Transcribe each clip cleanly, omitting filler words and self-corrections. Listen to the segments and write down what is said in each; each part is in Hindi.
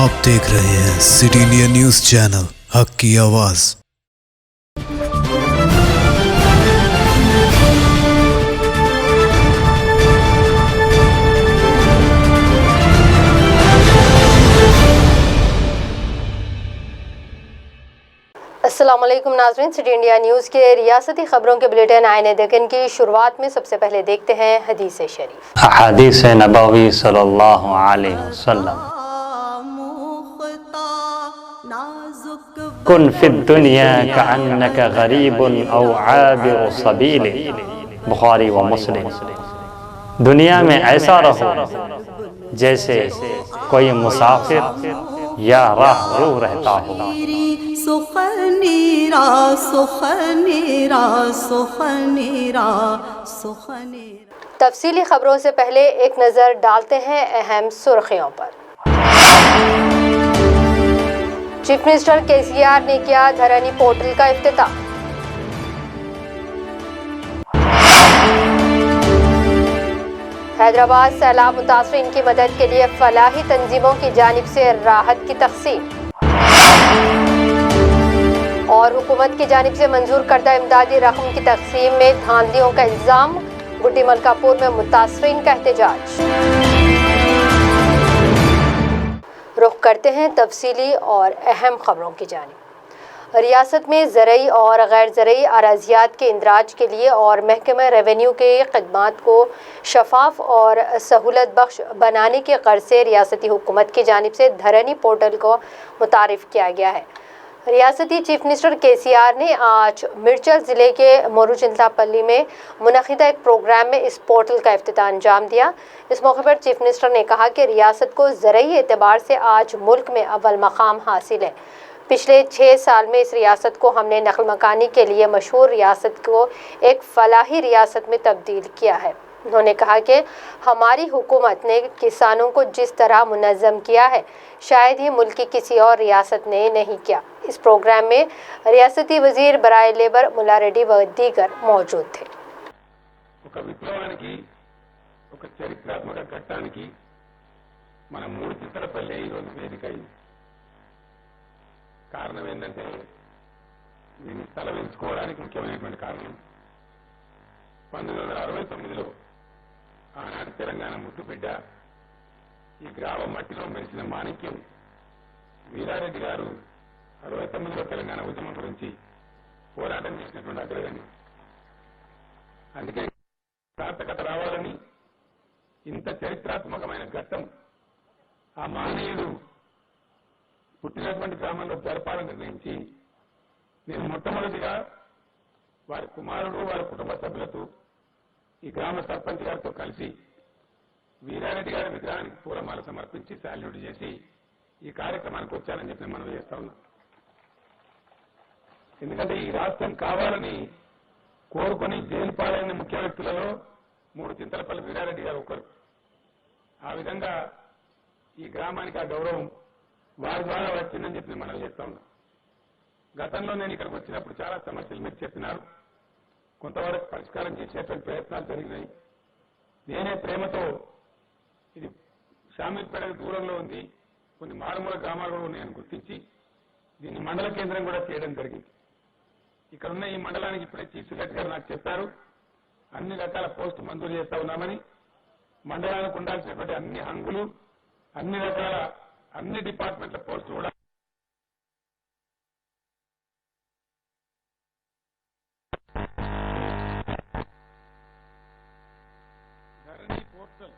आप देख रहे हैं सिटी इंडिया न्यूज चैनल, हक की आवाज। अस्सलामुअलैकुम नाज़रीन, सिटी इंडिया न्यूज़ के रियासती खबरों के बुलेटिन आईने देखन की शुरुआत में सबसे पहले देखते हैं हदीस शरीफ। हदीस नबवी सल्लल्लाहु अलैहि वसल्लम, कुन फिद दुनिया कअन्नका गरीबुन औ आबिरु सबील, बुखारी व मुस्लिम। दुनिया में ऐसा रहो जैसे कोई मुसाफिर या राहरू रहता हो। सुखनीरा सुखनीरा सुखनीरा सुखनीरा। तफसीली खबरों से पहले एक नज़र डालते हैं अहम सुर्खियों पर। चीफ मिनिस्टर केसीआर ने किया धरनी पोर्टल का इफ्तिताह। हैदराबाद सैलाब मुतासरीन की मदद के लिए फलाही तंजीमों की जानिब से राहत की तक़सीम और हुकूमत की जानिब से मंजूर करदा इमदादी रकम की तक़सीम में धांधलियों का इल्ज़ाम। गुड्डी मलकापुर में मुतासरीन का एहतजाज। रुख करते हैं तफसीली और अहम खबरों की जानिब। रियासत में ज़रई और गैर ज़रई अराज़ियात के इंदराज के लिए और महकमा रेवेन्यू के खदमात को शफाफ और सहूलत बख्श बनाने के गर्ज से रियासती हुकूमत की जानिब से धरनी पोर्टल को मुतारिफ़ किया गया है। रियासती चीफ मिनिस्टर केसीआर ने आज मिर्चल ज़िले के मोरूचिंतलापल्ली में मुनक़िदा एक प्रोग्राम में इस पोर्टल का इफ्तिताह अंजाम दिया। इस मौके पर चीफ मिनिस्टर ने कहा कि रियासत को ज़रई एतबार से आज मुल्क में अव्वल मकाम हासिल है। पिछले 6 साल में इस रियासत को हमने नक़ल मकानी के लिए मशहूर रियासत को एक फलाही रियासत में तब्दील किया है। उन्होंने कहा कि हमारी हुकूमत ने किसानों को जिस तरह मुनज़्ज़म किया है, शायद ही मुल्क की किसी और रियासत ने नहीं किया। इस प्रोग्राम में रियासती वज़ीर बराए लेबर मुल्ला रेड्डी व दीगर मौजूद थे। చరిత్రాత్మక ఘట్టానికి మన మూడు చిత్తలపల్లె ఈరోజు వేదిక అయింది. కారణం ఏంటంటే దీన్ని స్థలం ఎంచుకోవడానికి ముఖ్యమైనటువంటి కారణం 1969లో ఆనాటి తెలంగాణ ముద్దుబిడ్డ ఈ గ్రామ మట్టిలో మెరిసిన మాణిక్యం వీరారెడ్డి గారు 69లో తెలంగాణ ఉద్యమం గురించి పోరాటం చేసినటువంటి అగ్రగణ్యం. అందుకే సార్థకత రావాలని ఇంత చరిత్రాత్మకమైన ఘట్టం ఆ మానవుడు పుట్టినటువంటి గ్రామంలో జరపాలని నిర్ణయించి నేను మొట్టమొదటిగా వారి కుమారుడు వారి కుటుంబ సభ్యులతో ఈ గ్రామ సర్పంచ్ గారితో కలిసి వీరారెడ్డి గారి విగ్రహానికి పూలమాల సమర్పించి సాల్యూట్ చేసి ఈ కార్యక్రమానికి వచ్చానని చెప్పి మనం చేస్తా ఉన్నాం. ఎందుకంటే ఈ రాష్ట్రం కావాలని కోరుకొని జైలు పాలైన ముఖ్య వ్యక్తులలో మూడుచింతలపల్లి వీరారెడ్డి గారు ఒకరు. ఆ విధంగా ఈ గ్రామానికి ఆ గౌరవం వారి ద్వారా వచ్చిందని చెప్పి మనం చేస్తా ఉన్నాం. గతంలో నేను ఇక్కడికి వచ్చినప్పుడు చాలా సమస్యలు మీరు చెప్పినారు, కొంతవరకు పరిష్కారం చేసేటువంటి ప్రయత్నాలు జరిగినాయి. నేనే ప్రేమతో ఇది షామీర్పేటకు దూరంలో ఉంది, కొన్ని మారుమూల గ్రామాలు కూడా ఉన్నాయని గుర్తించి దీన్ని మండల కేంద్రం కూడా చేయడం జరిగింది. ఇక్కడున్న ఈ మండలానికి ఇప్పుడే చీఫ్ సెక్రటరీ గారు నాకు చెప్పారు, అన్ని రకాల పోస్టు మంజూరు చేస్తా ఉన్నామని. మండలానికి ఉండాల్సినటువంటి అన్ని హంగులు, అన్ని రకాల అన్ని డిపార్ట్మెంట్ల పోస్టు కూడా ధరణి పోర్టల్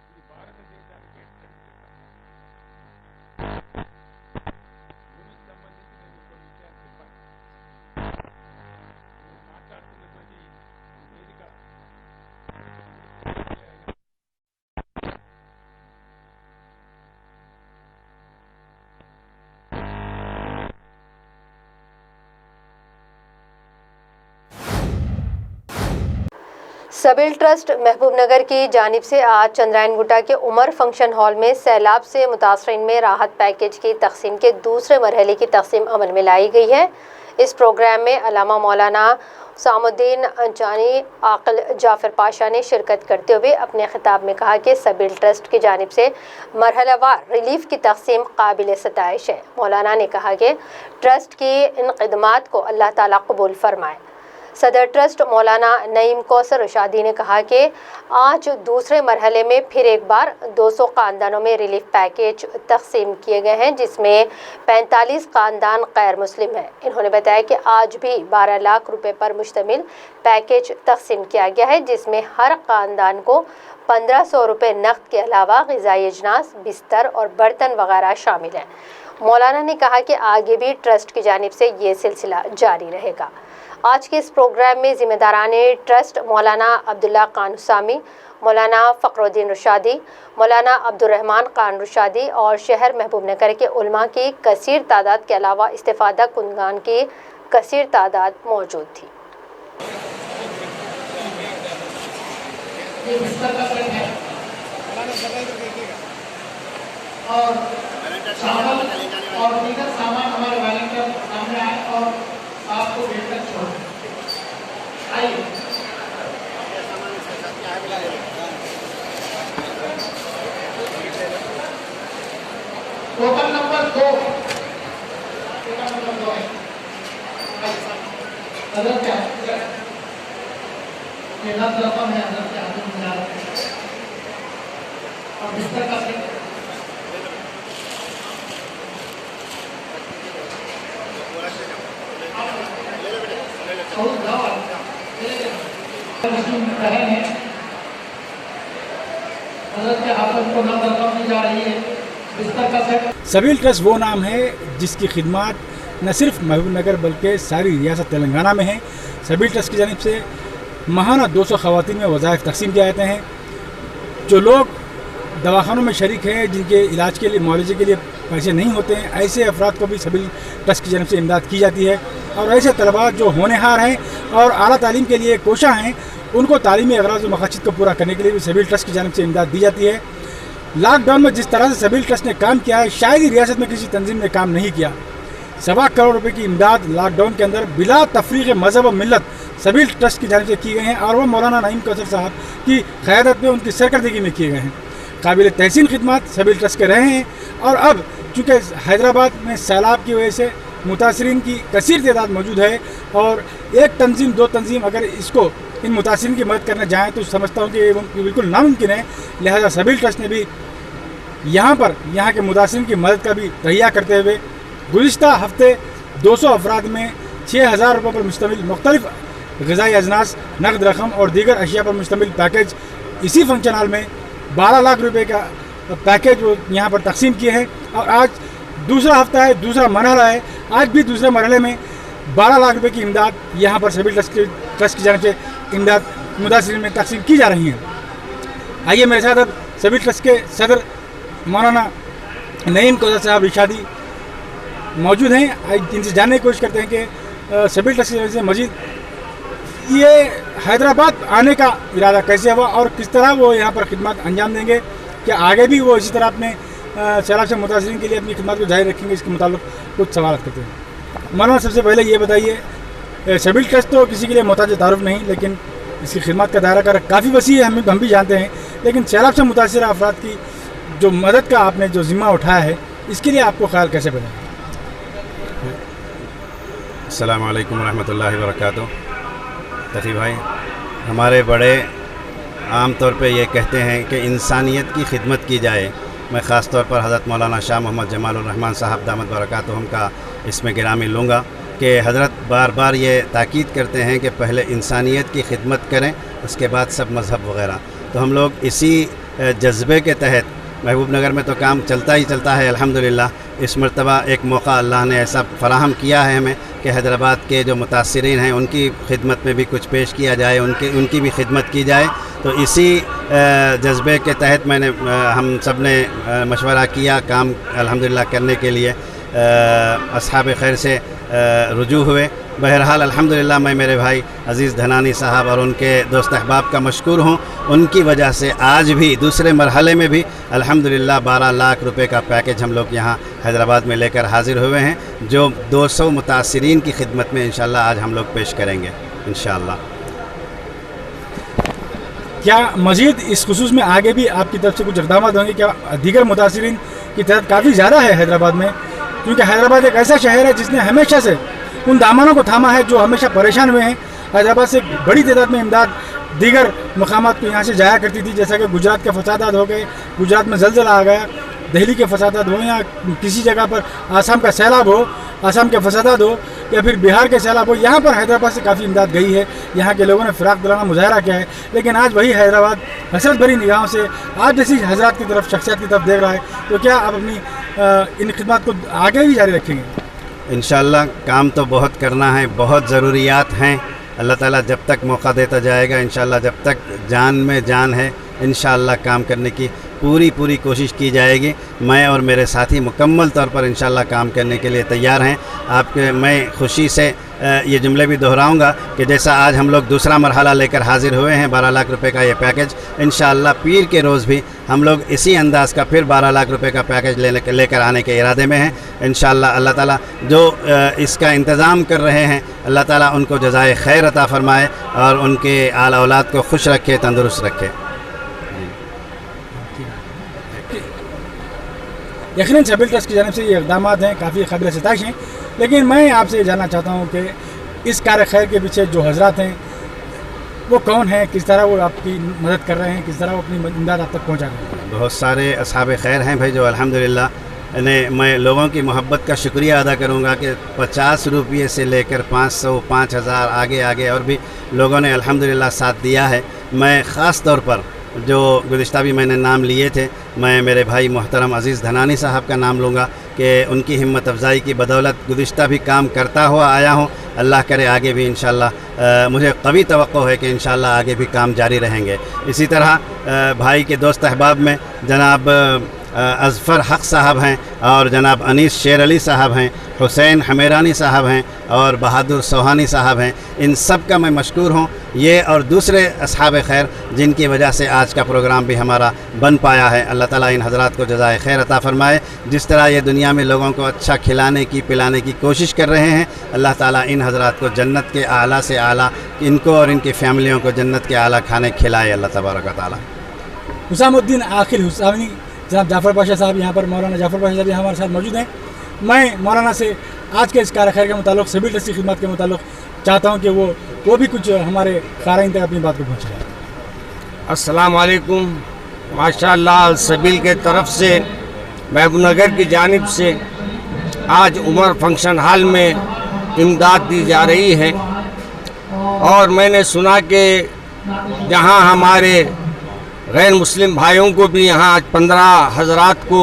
ఇది భారతదేశానికి భూమికి సంబంధించి నేను కొన్ని విషయాలు చెప్పాను. నేను మాట్లాడుతున్నటువంటి వేదిక सबिल ट्रस्ट महबूबनगर की जानिब से आज चंद्रायन गुट्टा के उमर फंक्शन हॉल में सैलाब से मुतासरीन में राहत पैकेज की तकसीम के दूसरे मरहले की तकसीम अमल में लाई गई है। इस प्रोग्राम में अल्लामा मौलाना सामुद्दीन अंचानी आकिल जाफर पाशा ने शिरकत करते हुए अपने खिताब में कहा कि सबील ट्रस्ट की जानिब से मरहलावार रिलीफ की तकसीम काबिल सताइश है। मौलाना ने कहा कि ट्रस्ट की इन खिदमात को अल्लाह ताला कबूल फरमाए। सदर ट्रस्ट मौलाना नईम कौसर रशादी ने कहा कि आज दूसरे मरहले में फिर एक बार 200 ख़ानदानों में रिलीफ पैकेज तकसीम किए गए हैं, जिसमें 45 ख़ानदान गैर मुस्लिम हैं। इन्होंने बताया कि आज भी 12 लाख रुपए पर मुश्तमिल पैकेज तकसीम किया गया है, जिसमें हर ख़ानदान को 1500 रुपये नकद के अलावा ग़िज़ाई अजनास, बिस्तर और बर्तन वगैरह शामिल हैं। मौलाना ने कहा कि आगे भी ट्रस्ट की जानिब से ये सिलसिला जारी रहेगा। आज के इस प्रोग्राम में ज़िम्मेदारान ट्रस्ट मौलाना अब्दुल्ला खान हुसामी, मौलाना फ़खरुद्दीन रशादी, मौलाना अब्दुर्रहमान खान रशादी और शहर महबूब नगर के उलमा की कसीर तादाद के अलावा इस्तिफ़ादा कुंदगान की कसीर तादाद मौजूद थी। और चावल और दीगर सामान हमारे वॉलंटियर सामने आए और आपको भेजकर छोड़ आइए। टोकन नंबर 2 है हज़रत क्या ये नब्ज रकम है हज़रत क्या और बिस्तर का सेट सबील ट्रस्ट वो नाम है जिसकी खिदमत न सिर्फ महबूब नगर बल्कि सारी रियासत तेलंगाना में है। सबील ट्रस्ट की जानिब से माहाना 200 ख़वातीन में वज़ाइफ तकसीम किए जाते हैं। जो लोग दवाखानों में शरीक हैं, जिनके इलाज के लिए मुआवजे के लिए पैसे नहीं होते हैं, ऐसे अफराद को भी सबील ट्रस्ट की जानिब से इमदाद की जाती है। और ऐसे तलबा जो होनहार हैं और आला तालीम के लिए कोशा हैं, उनको तालीमी अगराज़ और मक़ासद को पूरा करने के लिए भी सबील ट्रस्ट की जानिब से इमदाद दी जाती है। लॉकडाउन में जिस तरह से सबील ट्रस्ट ने काम किया है, शायद ही रियासत में किसी तंजीम ने काम नहीं किया। 1.25 करोड़ रुपए की इमदाद लॉकडाउन के अंदर बिला तफरीक़ मज़हब और मिलत सबील ट्रस्ट की जानिब से की गई हैं और वह मौलाना नईम कौसर साहब की क़यादत में, उनकी सरकर्दगी में किए गए हैं। काबिल तहसीन खिदमत सबील ट्रस्ट के रहे हैं। और अब चूँकि हैदराबाद में सैलाब की वजह से मुतासरीन की कसीर तादाद मौजूद है और एक तंजीम 2 तंजीम अगर इसको इन मुतासरीन की मदद करने जाएँ तो समझता हूँ कि ये बिल्कुल नामुमकिन है। लिहाजा सबील ट्रस्ट ने भी यहाँ के मुतासरीन की मदद का भी तहिया करते हुए गुज़िश्ता हफ्ते 200 अफराद में 6000 रुपये पर मुश्तमिल मुख्तलिफ ग़िज़ाई अजनास, नकद रकम और दीगर अशिया पर मुश्तमिल पैकेज इसी फंक्शन हॉल में 12 लाख रुपए का पैकेज वो यहाँ पर तकसीम किए हैं। और आज दूसरा हफ्ता है, दूसरा मरहला है। आज भी दूसरे मरहले में 12 लाख रुपए की इमदाद यहाँ पर सबील ट्रस्ट की जानिब से इमदाद मुतासरीन में तकसीम की जा रही है। आइए मेरे साथ अब सबील ट्रस्ट के सदर मौलाना नईम कौसर साहब रशादी मौजूद हैं। इनसे जानने की कोशिश करते हैं कि सबील ट्रस्ट की जानिब से मजीद ये हैदराबाद आने का इरादा कैसे हुआ और किस तरह वो यहाँ पर खिदमत अंजाम देंगे, कि आगे भी वो इसी तरह अपने सैलाब से मुतासरीन के लिए अपनी खिदमत को जारी रखेंगे, इसके मुताबिक कुछ सवाल करते हैं। मौलाना सबसे पहले ये बताइए, सबील ट्रस्ट तो किसी के लिए मोहताज तारुफ नहीं, लेकिन इसकी खिदमत का दायरा कार काफ़ी वसी है, हम भी जानते हैं। लेकिन सैलाब से मुतासर अफराद की जो मदद का आपने जो ज़िम्मा उठाया है, इसके लिए आपको ख्याल कैसे बना? अस्सलामु अलैकुम रहमतुल्लाहि व बरकातुहू। तकी भाई, हमारे बड़े आम तौर पे ये कहते हैं कि इंसानियत की खिदमत की जाए। मैं ख़ास तौर पर हज़रत मौलाना शाह मोहम्मद जमालुर रहमान साहब दामत बरकातुहुम का इसमें गिरामी लूँगा कि हज़रत बार बार ये ताकीद करते हैं कि पहले इंसानियत की खिदमत करें, उसके बाद सब मज़हब वग़ैरह। तो हम लोग इसी जज्बे के तहत महबूब नगर में तो काम चलता ही चलता है अल्हम्दुलिल्लाह। इस मरतबा एक मौका अल्लाह ने ऐसा फ़राहम किया है हमें कि हैदराबाद के जो मुतासरीन हैं उनकी खिदमत में भी कुछ पेश किया जाए, उनकी भी खिदमत की जाए। तो इसी जज्बे के तहत हम सब ने मशवरा किया, काम अल्हम्दुलिल्लाह करने के लिए अस्हाब खैर से रुजू हुए बहरहाल अल्हम्दुलिल्लाह मैं मेरे भाई अज़ीज़ धनानी साहब और उनके दोस्त अहबाब का मशकूर हूँ। उनकी वजह से आज भी दूसरे मरहले में भी अल्हम्दुलिल्लाह 12 लाख रुपए का पैकेज हम लोग यहाँ हैदराबाद में लेकर हाज़िर हुए हैं, जो 200 मुतासिरीन की खिदमत में इंशाअल्लाह आज हम लोग पेश करेंगे इंशाअल्लाह। क्या मज़ीद इस खुसूस में आगे भी आपकी तरफ से कुछ इक़दाम होंगे? क्या दीगर मुतासिरीन की तरफ काफ़ी ज़्यादा है हैदराबाद में, क्योंकि हैदराबाद एक ऐसा शहर है जिसने हमेशा से उन दामनों को थामा है जो हमेशा परेशान हुए हैं। हैदराबाद से बड़ी तादाद में इमदाद दीगर मकामात को यहाँ से जाया करती थी, जैसा कि गुजरात के फसादात हो गए, गुजरात में ज़लज़ला आ गया, दिल्ली के फसादात हो या किसी जगह पर आसाम का सैलाब हो, आसाम के फसादात हो या फिर बिहार के सैलाब हो, यहाँ पर हैदराबाद से काफ़ी इमदाद गई है। यहाँ के लोगों ने फ़िराक दिलाना मुजाहरा किया है, लेकिन आज वही हैदराबाद हसरत भरी निगाहों से आप जैसी हजरात की तरफ, शख्सियत की तरफ देख रहा है। तो क्या आप अपनी इन खिदमत को आगे भी जारी रखेंगे? इंशाअल्लाह काम तो बहुत करना है, बहुत ज़रूरियात हैं। अल्लाह ताला जब तक मौका देता जाएगा इंशाअल्लाह, जब तक जान में जान है इंशाअल्लाह काम करने की पूरी कोशिश की जाएगी। मैं और मेरे साथी मुकम्मल तौर पर इंशाअल्लाह काम करने के लिए तैयार हैं। आपके मैं खुशी से ये जुमले भी दोहराऊंगा कि जैसा आज हम लोग दूसरा मरहला लेकर हाज़िर हुए हैं 12 लाख रुपए का ये पैकेज, इंशाअल्लाह पीर के रोज़ भी हम लोग इसी अंदाज़ का फिर 12 लाख रुपए का पैकेज लेकर आने के इरादे में हैं इंशाअल्लाह। अल्लाह ताला जो इसका इंतज़ाम कर रहे हैं अल्लाह ताला उनको जज़ाए खैर अता फ़रमाए और उनके आल औलाद को खुश रखे, तंदुरुस्त रखे। यकीनन सबिल ट्रस्ट की जानिब से ये इक़दाम हैं काफ़ी काबिल सिताइश हैं, लेकिन मैं आपसे ये जानना चाहता हूँ कि इस कार्य खैर के पीछे जो हजरात हैं वो कौन हैं, किस तरह वो आपकी मदद कर रहे हैं, किस तरह वो अपनी इमदाद आप तक पहुँचा रहे हैं? बहुत सारे असहाब खैर हैं भाई जो अल्हम्दुलिल्लाह ने, मैं लोगों की मोहब्बत का शुक्रिया अदा करूँगा कि 50 रुपये से लेकर 500, 5000 आगे और भी लोगों ने अल्हम्दुलिल्लाह साथ दिया है। मैं ख़ास तौर पर जो गुज़िश्ता भी मैंने नाम लिए थे, मैं मेरे भाई मोहतरम अज़ीज़ धनानी साहब का नाम लूँगा कि उनकी हिम्मत अफ़ज़ाई की बदौलत गुज़िश्ता भी काम करता हुआ आया हूँ। अल्लाह करे आगे भी इंशाअल्लाह मुझे कवी तवक्को है कि इंशाअल्लाह आगे भी काम जारी रहेंगे। इसी तरह भाई के दोस्त अहबाब में जनाब अज़फ़र हक़ साहब हैं और जनाब अनीस शेर अली साहब हैं, हुसैन हमेरानी साहब हैं और बहादुर सोहानी साहब हैं। इन सब का मैं मशकूर हूँ, ये और दूसरे असहाब खैर जिनकी वजह से आज का प्रोग्राम भी हमारा बन पाया है। अल्लाह ताला इन हज़रात को जज़ाए खैर अता फ़रमाए। जिस तरह ये दुनिया में लोगों को अच्छा खिलाने की पिलाने की कोशिश कर रहे हैं, अल्लाह ताला इन हज़रात को जन्नत के आला से आला, इनको और इनकी फ़ैमिलियों को जन्नत के आला खाने खिलाए अल्लाह तबारक व तआला। हुसामुद्दीन आखिल हुसैनी जनाब जाफ़र पाशा साहब यहाँ पर, मौलाना जाफ़र पाशा साहब हमारे साथ मौजूद हैं। मैं मौलाना से आज के इस कार्य खैर के मुताल्लिक़, सबिल ट्रस्ट की खिदमत के मुताल्लिक़ चाहता हूँ कि वो भी कुछ हमारे क़ारीन तक अपनी बात को पहुँचाएं। अस्सलाम वालेकुम। माशाअल्लाह सबिल के तरफ से महबूबनगर की जानिब से आज उमर फंक्शन हॉल में इमदाद दी जा रही है और मैंने सुना कि जहाँ हमारे गैर मुस्लिम भाइयों को भी यहाँ आज 15 हज़रात को,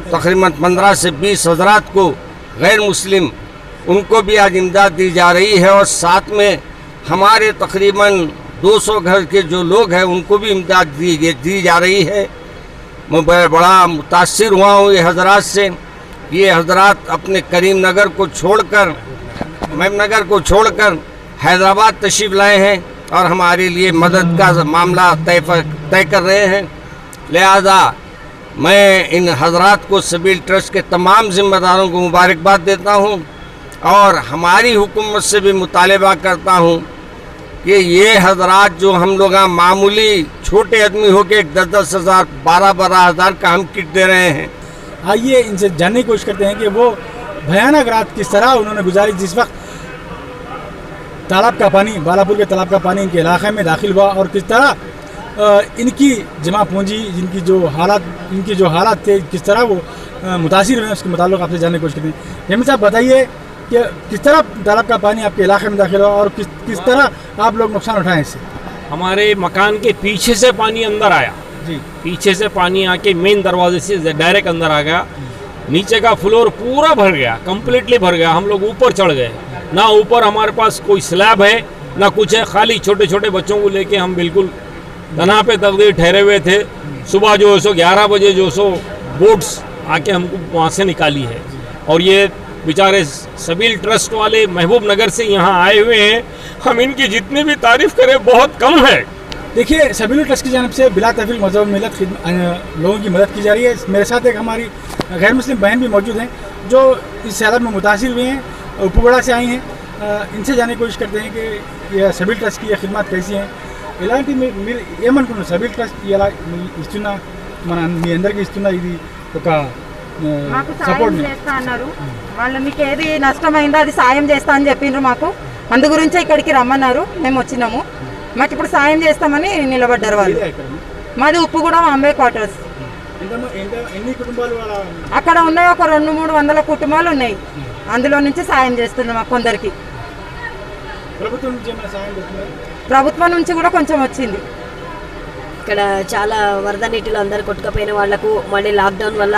तकरीबन 15 से 20 हज़रात को गैर मुस्लिम, उनको भी आज इमदाद दी जा रही है और साथ में हमारे तकरीबन 200 घर के जो लोग हैं उनको भी इमदाद दी जा रही है। मैं बड़ा मुतासिर हुआ हूँ ये हज़रात से। ये हज़रात अपने करीम नगर को छोड़कर, महबूबनगर को छोड़कर हैदराबाद तशरीफ़ लाए हैं और हमारे लिए मदद का मामला तय कर रहे हैं। लिहाजा मैं इन हज़रात को सबिल ट्रस्ट के तमाम ज़िम्मेदारों को मुबारकबाद देता हूँ और हमारी हुकूमत से भी मुतालबा करता हूँ कि ये हज़रात जो हम लोग मामूली छोटे आदमी हो के 10-10 हज़ार 12-12 हज़ार का हम किट दे रहे हैं। आइए इनसे जानने की कोशिश करते हैं कि वो भयानक रात किस तरह उन्होंने गुजारी, जिस वक्त तालाब का पानी, बालापुर के तालाब का पानी इनके इलाके में दाखिल हुआ और किस तरह इनकी जमा पूंजी, इनकी जो हालात थे, किस तरह वो मुतासिर हुए, उसके मुताल्लिक़ आपसे जानने की कोशिश करते हैं। जमीन साहब बताइए कि किस तरह तालाब का पानी आपके इलाके में दाखिल हुआ और किस तरह आप लोग नुकसान उठाएं इससे? हमारे मकान के पीछे से पानी अंदर आया जी, पीछे से पानी आके मेन दरवाजे से डायरेक्ट अंदर आ गया। नीचे का फ्लोर पूरा भर गया, कम्प्लीटली भर गया। हम लोग ऊपर चढ़ गए, ना ऊपर हमारे पास कोई स्लैब है ना कुछ है, खाली छोटे छोटे बच्चों को लेके हम बिल्कुल तना पे तकदीर ठहरे हुए थे। सुबह जो 11 बजे जो बोट्स आके हमको वहाँ से निकाली है और ये बेचारे सबील ट्रस्ट वाले महबूब नगर से यहाँ आए हुए हैं, हम इनकी जितनी भी तारीफ करें बहुत कम है। देखिए, सबील ट्रस्ट की जानिब से बिला तफरीक मज़हब मिलत लोगों की मदद की जा रही है। मेरे साथ एक हमारी गैर मुस्लिम बहन भी मौजूद हैं जो इस सैलाब में मुतासिर हुए हैं, उपगड़ा से आई हैं। इनसे जानने की कोशिश करते हैं कि यह सबील ट्रस्ट की खिदमत कैसी हैं। ఇలాంటి మీరు ఏమనుకున్నారు సబీల్ ట్రస్ట్ ఇలా ఇస్తున్న మన మీ అందరికీ ఇస్తున్న ఇది ఒక మాకు సాయం చేస్తా అన్నారు వాళ్ళు, మీకు ఏది నష్టమైందో అది సాయం చేస్తా అని చెప్పిండ్రు మాకు. అందు గురించి ఇక్కడికి రమ్మన్నారు, మేము వచ్చినాము. మాకు ఇప్పుడు సాయం చేస్తామని నిలబడ్డారు వాళ్ళు. మాది ఉప్పుగూడెం అంబే క్వార్టర్స్. ఎన్ని కుటుంబాలు అక్కడ ఉన్నాయి? ఒక 200-300 కుటుంబాలు ఉన్నాయి. అందులో నుంచి సాయం చేస్తున్నాం మాకు కొందరికి. ప్రభుత్వం నుంచి ఏమైనా సాయం చేస్తున్నారు? ప్రభుత్వం నుంచి కూడా కొంచెం వచ్చింది. ఇక్కడ చాలా వరద నీటిలో అందరు కొట్టుకుపోయిన వాళ్లకు, మళ్ళీ లాక్డౌన్ వల్ల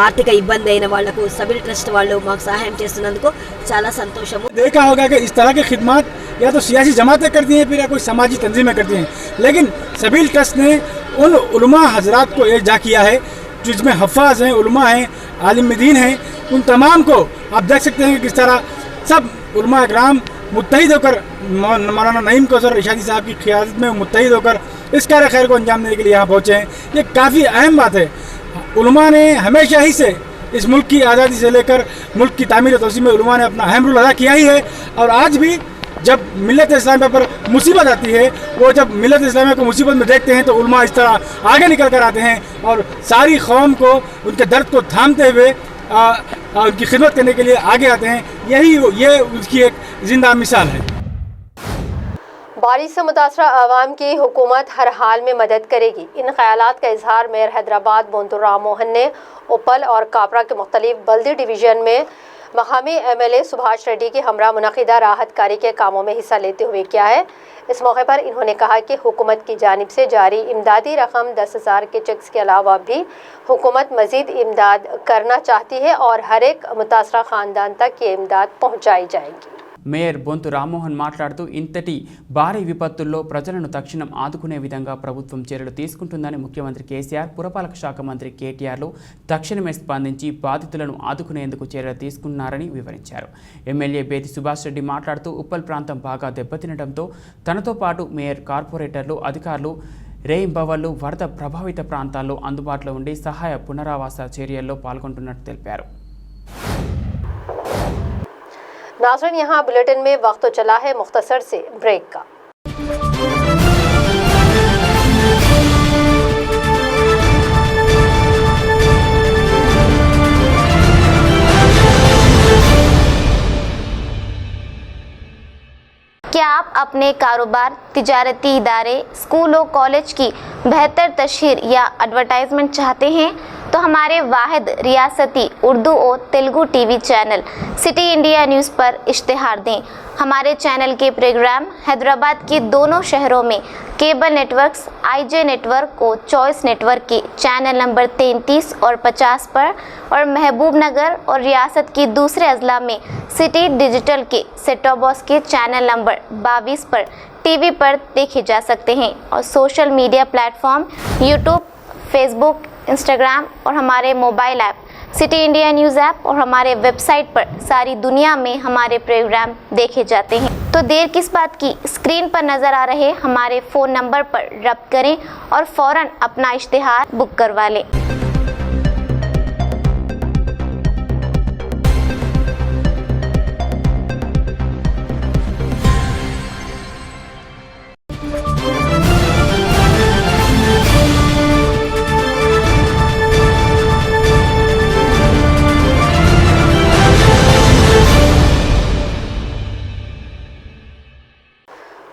आर्थिक इब्बंदी అయిన వాళ్లకు सबील ट्रस्ट వాళ్ళు మాకు సహాయం చేస్తున్నందుకు చాలా సంతోషము. देखा होगा कि इस तरह की खिदमत या तो सियासी जमातें करती हैं फिर या कोई समाजी तंजीमें करती हैं, लेकिन सबील ट्रस्ट ने उन उलमा हजरात को एकजा किया है जिसमें हफ़ाज हैं, उलमा हैं, आलिम दीन हैं। उन तमाम को आप देख सकते हैं कि किस तरह सब उलमा इकराम मुत्तहिद होकर मौलाना नईम कौसर इरशादी साहब की क़ियादत में मुत्तहिद होकर इस कार्य खैर को अंजाम देने के लिए यहाँ पहुँचे हैं। ये काफ़ी अहम बात है। उलमा ने हमेशा ही से इस मुल्क की आज़ादी से लेकर मुल्क की तामीर और तोसी में उलमा ने अपना अहम रोल अदा किया ही है। और आज भी जब मिल्लत इस्लामिया पर मुसीबत आती है, वो जब मिल्लत इस्लामिया को मुसीबत में देखते हैं तो उलमा इस तरह आगे निकल कर आते हैं और सारी कौम को उनके दर्द को थामते हुए उनकी खिदमत करने के लिए आगे आते हैं। ये उसकी एक जिंदा मिसाल है। बारिश से मुतासरा आवाम की हुकूमत हर हाल में मदद करेगी। इन ख्यालात का इजहार मेयर हैदराबाद बोंतु राम मोहन ने उपल और कापरा के मुख्तलिफ बल्दी डिवीज़न में मकामी MLA सुभाष रेड्डी की हमरा मुनक़िदा राहत कारी के कामों में हिस्सा लेते हुए किया है। इस मौके पर इन्होंने कहा कि हुकूमत की जानिब से जारी इमदादी रकम 10,000 के चेक्स के अलावा भी हुकूमत मज़ीद इमदाद करना चाहती है और हर एक मुतासरा ख़ानदान तक ये इमदाद पहुँचाई जाएगी। మేయర్ బొంతు రామ్మోహన్ మాట్లాడుతూ ఇంతటి భారీ విపత్తుల్లో ప్రజలను తక్షణం ఆదుకునే విధంగా ప్రభుత్వం చర్యలు తీసుకుంటుందని ముఖ్యమంత్రి కేసీఆర్, పురపాలక శాఖ మంత్రి కేటీఆర్లు తక్షణమే స్పందించి బాధితులను ఆదుకునేందుకు చర్యలు తీసుకున్నారని వివరించారు. ఎమ్మెల్యే బేతి సుభాష్ రెడ్డి మాట్లాడుతూ ఉప్పల్ ప్రాంతం బాగా దెబ్బతినడంతో తనతో పాటు మేయర్, కార్పొరేటర్లు, అధికారులు రేయింబవళ్లు వరద ప్రభావిత ప్రాంతాల్లో అందుబాటులో ఉండి సహాయ పునరావాస చర్యల్లో పాల్గొంటున్నట్టు తెలిపారు. नाज़रीन, यहाँ बुलेटिन में वक्त तो चला है मुख्तसर से ब्रेक का। क्या आप अपने कारोबार, तिजारती इदारे, स्कूल और कॉलेज की बेहतर तशहीर या एडवर्टाइजमेंट चाहते हैं तो हमारे वाहिद रियासती उर्दू और Telugu TV channel city India news पर इश्तिहार दें। हमारे चैनल के प्रोग्राम हैदराबाद के दोनों शहरों में केबल नेटवर्क्स IJ नेटवर्क और चॉइस नेटवर्क के चैनल नंबर 33 और 50 पर और महबूब नगर और रियासत के दूसरे अजला में सिटी डिजिटल के सेट टॉप बॉक्स के चैनल नंबर 22 पर टीवी पर देखे जा सकते हैं और social media platform YouTube, Facebook, Instagram और हमारे mobile app city India news app और हमारे वेबसाइट पर सारी दुनिया में हमारे प्रोग्राम देखे जाते हैं। तो देर किस बात की, स्क्रीन पर नज़र आ रहे हमारे फ़ोन नंबर पर रब्त करें और फ़ौरन अपना इश्तिहार बुक करवा लें।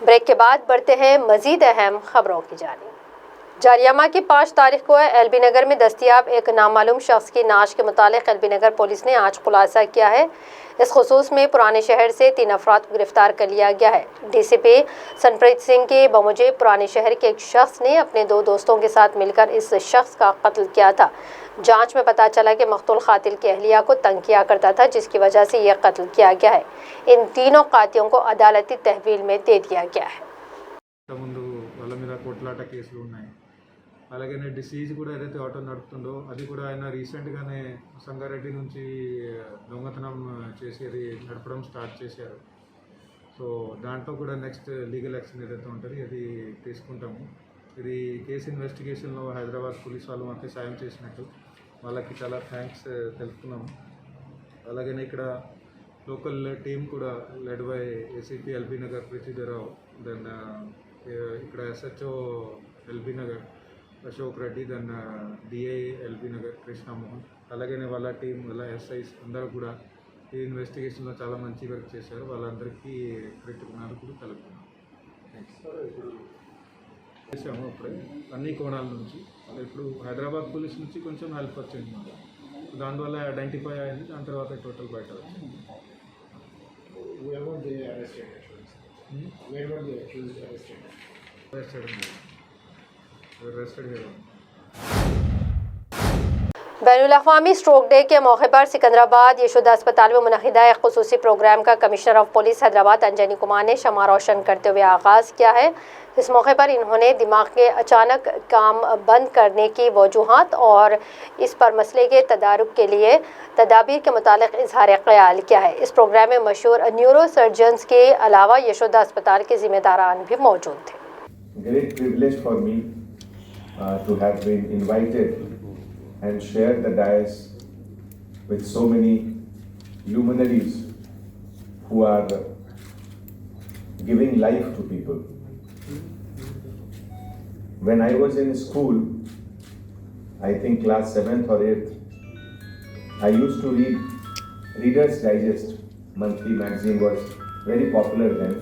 ब्रेक के बाद बढ़ते हैं मज़ीद अहम खबरों की जानिब। जारियामा की 5 तारीख को LB नगर में दस्तियाब एक नामालूम शख्स की नाश के मुतालिक LB नगर पुलिस ने आज खुलासा किया है। इस खुसूस में पुराने शहर से 3 अफराद को गिरफ्तार कर लिया गया है। DCP सनप्रीत सिंह के बमुजे पुराने शहर के एक शख्स ने अपने 2 दोस्तों के साथ मिलकर इस शख्स का कत्ल किया था। जांच में पता चला कि मकतूल कातिल की अहलिया को तंग किया करता था, जिसकी वजह से यह कत्ल किया गया है। इन तीनों कातिलों को अदालती तहवील में दे दिया गया है। ముందు వాళ్ళ మీద కొట్లాట కేసులు ఉన్నాయి. అలాగే డిసీజ్ కూడా ఏదైతే ఆటో నడుపుతుందో అది కూడా ఆయన రీసెంట్గానే సంగారెడ్డి నుంచి దొంగతనం చేసి అది నడపడం స్టార్ట్ చేశారు. సో దాంట్లో కూడా నెక్స్ట్ లీగల్ యాక్షన్ ఏదైతే ఉంటుందో అది తీసుకుంటాము. ఇది కేసు ఇన్వెస్టిగేషన్లో హైదరాబాద్ పోలీస్ వాళ్ళు మాకు సాయం చేసినట్టు వాళ్ళకి చాలా థ్యాంక్స్ తెలుపుతున్నాము. అలాగే ఇక్కడ లోకల్ టీమ్ కూడా led by ACP LB Nagar Prithvi Rao, then ఇక్కడ SHO LB Nagar Ashok Reddy, then DI LB Nagar Krishna Mohan, అలాగే వాళ్ళ టీం వాళ్ళ ఎస్ఐస్ అందరూ కూడా ఈ ఇన్వెస్టిగేషన్లో చాలా మంచి వర్క్ చేశారు. వాళ్ళందరికీ కృతజ్ఞతలు కూడా తెలుపుతున్నాం. చేసాము అప్పుడే అన్ని కోణాల నుంచి. ఇప్పుడు హైదరాబాద్ పోలీస్ నుంచి కొంచెం హెల్ప్ వచ్చింది మాకు, దానివల్ల ఐడెంటిఫై అయింది. దాని తర్వాత టోటల్ బయట వచ్చింది. बैनुल-अक़वामी स्ट्रोक डे के मौके पर सिकंदराबाद यशोदा अस्पताल में मुनक़िदा एक ख़ुसूसी प्रोग्राम का commissioner of police Hyderabad Anjani Kumar ने शमा रोशन करते हुए आगाज़ किया है। इस मौके पर इन्होंने दिमाग के अचानक काम बंद करने की वजूहात और इस पर मसले के तदारुक के लिए तदाबीर के मुतालिक इजहार ख्याल किया है। इस प्रोग्राम में मशहूर न्यूरो सर्जन्स के अलावा यशोदा अस्पताल के ज़िम्मेदारान भी मौजूद थे। Great privilege for me to have been invited and share the dais with so many luminaries who are giving life to people. When I was in school, I think class 7th or 8th, I used to read Reader's Digest. Monthly magazine was very popular then.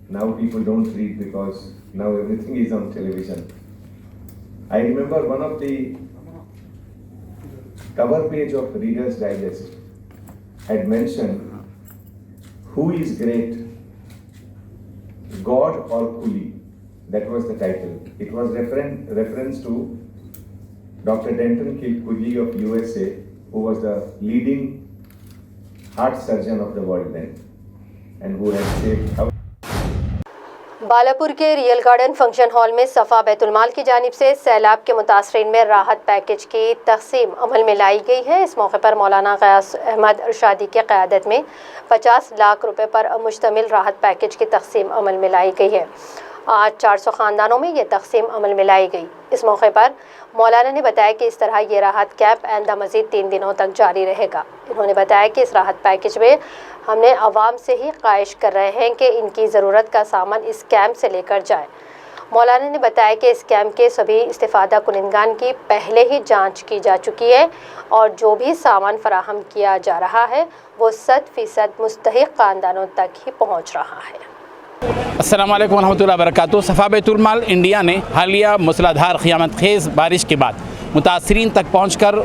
Now people don't read because now everything is on television. I remember one of the cover page of Reader's Digest had mentioned, "Who is great, God or Coolie?" That was the title. It was reference to Dr. Denton Cooley of USA, who was the leading heart surgeon of the world then, and who had saved our Balapur के रियल गार्डन फंक्शन हॉल में सफ़ा बैतुलमाल की जानिब से सैलाब के मुतासरीन में राहत पैकेज की तक़सीम अमल में लाई गई है। इस मौके पर मौलाना गयास अहमद अरशादी की क़यादत में 50 लाख रुपए पर मुश्तमिल राहत पैकेज की तक़सीम अमल में लाई गई है। आज 400 ख़ानदानों में ये तक़सीम अमल में लाई गई। इस मौके पर मौलाना ने बताया कि इस तरह ये राहत कैंप आइंदा मज़ीद 3 दिनों तक जारी रहेगा। उन्होंने बताया कि इस राहत पैकेज में हमने आवाम से ही ख्वाहिश कर रहे हैं कि इनकी ज़रूरत का सामान इस कैंप से लेकर जाएं। मौलाना ने बताया कि इस कैंप के सभी इस्तिफ़ादा कुनिंदगान की पहले ही जांच की जा चुकी है और जो भी सामान फराहम किया जा रहा है वो 100% मुस्तहिक़ ख़ानदानों तक ही पहुँच रहा है। अस्सलाम वालेकुम रहमतुल्लाहि व बरकातुहू। सफ़ा बैतुलमाल इंडिया ने हालिया मूसलाधार क़यामत खेज़ बारिश के बाद मुतासरीन तक पहुंचकर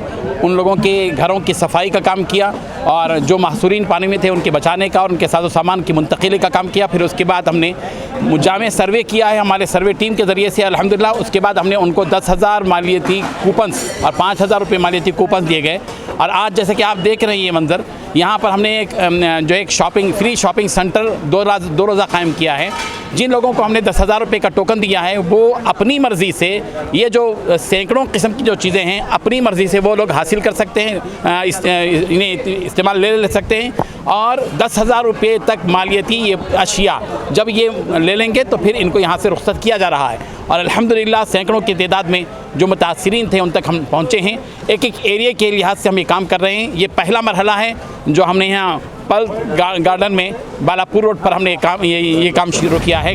उन लोगों के घरों की सफाई का काम किया और जो महसूरीन पानी में थे उनके बचाने का और उनके साजो सामान की मुंतकिली का काम किया। फिर उसके बाद हमने मुजामे सर्वे किया है हमारे सर्वे टीम के ज़रिए से अल्हम्दुलिल्लाह। उसके बाद हमने उनको 10,000 मालियती कूपन्स और 5,000 रुपये मालियती कूपन्स दिए गए। और आज जैसे कि आप देख रहे हैं ये मंज़र, यहाँ पर हमने एक फ्री शॉपिंग सेंटर दो रोज़ा कायम किया है। जिन लोगों को हमने 10,000 रुपये का टोकन दिया है वो अपनी मर्ज़ी से ये जो सैकड़ों किस्म की जो चीज़ें हैं अपनी मर्ज़ी से वो लोग हासिल कर सकते हैं, इन्हें इस्तेमाल ले सकते हैं। और 10,000 रुपये तक मालियती ये अशिया जब ये ले लेंगे तो फिर इनको यहाँ से रुख्सत किया जा रहा है। और अल्हम्दुलिल्लाह सैकड़ों की तादाद में जो मुतासरीन थे उन तक हम पहुँचे हैं। एक एक एरिया के लिहाज से हम ये काम कर रहे हैं। ये पहला मरहला है जो हमने यहाँ पल गार्डन में बालापुर रोड पर हमने ये काम शुरू किया है।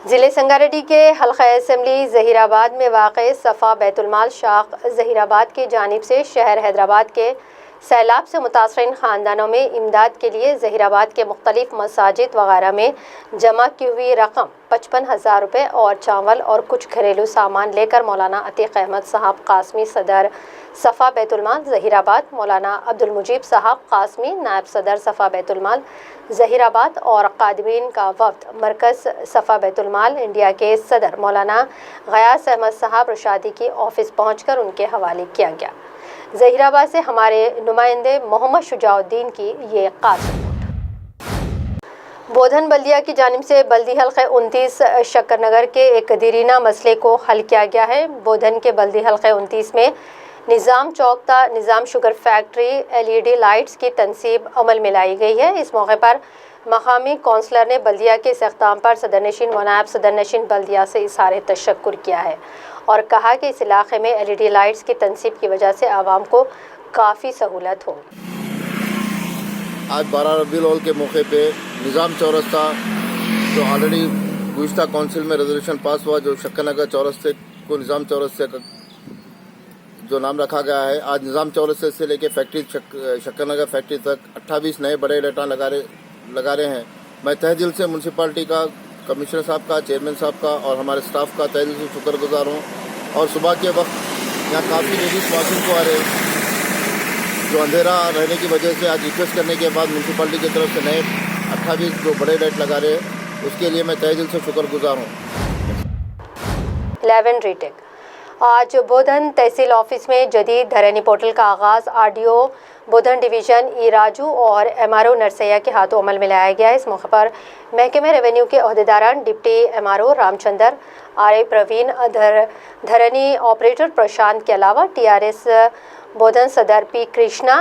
ज़िले संगारेड्डी के हल्का असम्बली ज़हीराबाद में वाक़ सफ़ा बैतुलमाल शाख ज़हीराबाद की जानिब से शहर हैदराबाद के सैलाब से मुतासरीन ख़ानदानों में इमदाद के लिए ज़हीराबाद के मुख्तलिफ़ मसाजिद वगैरह में जमा की हुई रकम 55,000 रुपये और चावल और कुछ घरेलू सामान लेकर मौलाना अतीक़ अहमद साहब कासमी सदर सफ़ा बैतुलमाल ज़हीराबाद, मौलाना अब्दुल मुजीब साहब कासमी नायब सदर सफ़ा बैतुलमाल ज़हीराबाद और कादिमीन का वफ़द मरकज़ सफ़ा बैतुलमाल इंडिया के सदर मौलाना गयास अहमद साहब रशादी की ऑफ़िस पहुँचकर उनके हवाले किया गया। ज़हीराबाद से हमारे नुमाइंदे मोहम्मद शुजाउद्दीन की ये खास रिपोर्ट। बोधन बल्दिया की जानिब से बल्दी हल्के 29 शक्करनगर के एक दीरीना मसले को हल किया गया है। बोधन के बल्दी हल्के 29 में निज़ाम चौक ता निज़ाम शुगर फैक्ट्री LED लाइट्स की तनसीब अमल में लाई गई है। इस मौके पर मकामी कौंसलर ने बल्दिया के इख्तिताम पर सदरनशीन व नायब सदरनशीन बल्दिया से इज़हार तशक्कुर किया है और कहा कि इस इलाके में LED लाइट्स की तनसीब की वजह से आवाम को काफ़ी सहूलत होगी। आज 12 रबीउल अव्वल के मौके पे निज़ाम चौरस्ता जो ऑलरेडी गुज़िश्ता काउंसिल में रेजोल्यूशन पास हुआ, जो शक्करनगर चौरस्ते को निज़ाम चौरस्ते का जो नाम रखा गया है, आज निज़ाम चौरस्ते से लेके फैक्ट्री शक्करनगर फैक्ट्री तक 28 नए बड़े लाइटां लगा रहे हैं। मैं तहे दिल से म्यूनसिपालिटी का, कमिश्नर साहब का, चेयरमैन साहब का और हमारे स्टाफ का तहे दिल से शुक्रगुजार हूँ। और सुबह के वक्त यहाँ काफ़ी लेडीज़ वॉशिंग को आ रहे, जो अंधेरा रहने की वजह से आज रिक्वेस्ट करने के बाद म्यूनसिपालिटी की तरफ से नए 28 जो बड़े लाइट लगा रहे हैं, उसके लिए मैं तहे दिल से शुक्रगुजार हूँ। 11 रीटेक। आज बोधन तहसील ऑफिस में जदीद धरनी पोर्टल का आगाज़ RDO बोधन डिवीज़न ई राजू और MRO नरसैया के हाथों अमल में लाया गया है। इस मौके पर महकमे रेवेन्यू के अहदेदारान deputy MRO Ramchandra, RI Praveen, Dharani operator Prashant के अलावा TRS बोधन सदर P कृष्णा,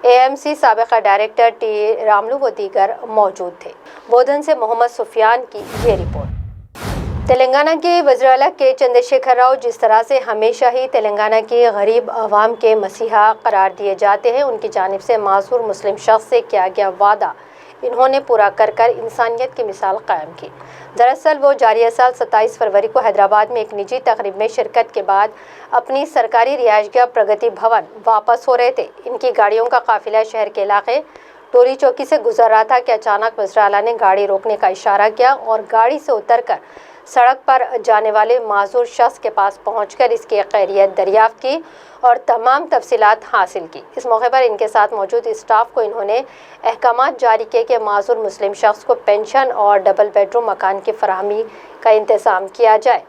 AMC साबिका डायरेक्टर T रामलू व दीगर मौजूद थे। बोधन से मोहम्मद सुफियान की ये रिपोर्ट। तेलंगाना के वज़ीर आला के चंद्रशेखर राव जिस तरह से हमेशा ही तेलंगाना के गरीब अवाम के मसीहा करार दिए जाते हैं, उनकी जानिब से मासूर मुस्लिम शख्स से किया गया वादा इन्होंने पूरा कर इंसानियत की मिसाल कायम की। दरअसल वो जारिया साल 27 फरवरी को हैदराबाद में एक निजी तकरीब में शिरकत के बाद अपनी सरकारी रिहायशगाह प्रगति भवन वापस हो रहे थे। इनकी गाड़ियों का काफिला शहर के इलाके टोरी चौकी से गुजर रहा था कि अचानक वज़ीर आला ने गाड़ी रोकने का इशारा किया और गाड़ी से उतरकर सड़क पर जाने वाले माजूर शख्स के पास पहुंचकर इसकी खैरियत दरियाफ्त की और तमाम तफसीलात हासिल की। इस मौके पर इनके साथ मौजूद स्टाफ को इन्होंने अहकामात जारी किए कि माजूर मुस्लिम शख्स को पेंशन और डबल बेडरूम मकान की फराहमी का इंतज़ाम किया जाए।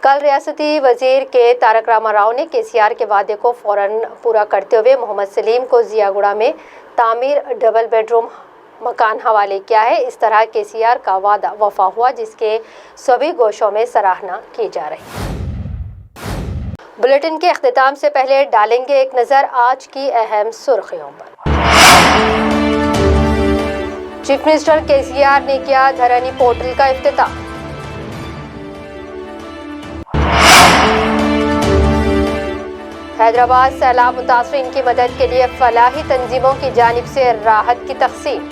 कल रियासती वज़ीर के तारक रामा राव ने KCR के वादे को फ़ौरन पूरा करते हुए मोहम्मद सलीम को जियागुड़ा में तामीर डबल बेडरूम मकान हवाले किया है। इस तरह KCR का वादा वफा हुआ, जिसके सभी गोशों में सराहना की जा रही है। बुलेटिन के अख्तिताम से पहले डालेंगे एक नज़र आज की अहम सुर्खियों पर। चीफ मिनिस्टर KCR ने किया धरनी पोर्टल का इफ्तिताह। हैदराबाद सैलाब मुतासरीन की मदद के लिए फलाही तंजीमों की जानिब से राहत की तक़सीम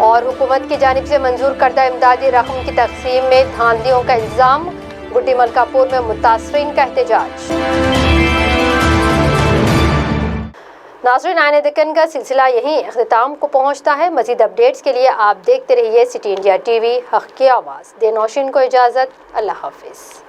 और हुकूमत की जानिब से मंजूर करदा इमदादी रकम की तक़सीम में धांधलियों का इल्ज़ाम। गुड्डी मलकापुर में मुतासरीन का एहतजाज। नाज़रीन, आईने दिक्कन का सिलसिला यहीं अख्तिताम को पहुँचता है। मज़ीद अपडेट्स के लिए आप देखते रहिए सिटी इंडिया TV, हक़ की आवाज़। दे नौशीन को इजाज़त। अल्लाह हाफ़िज़।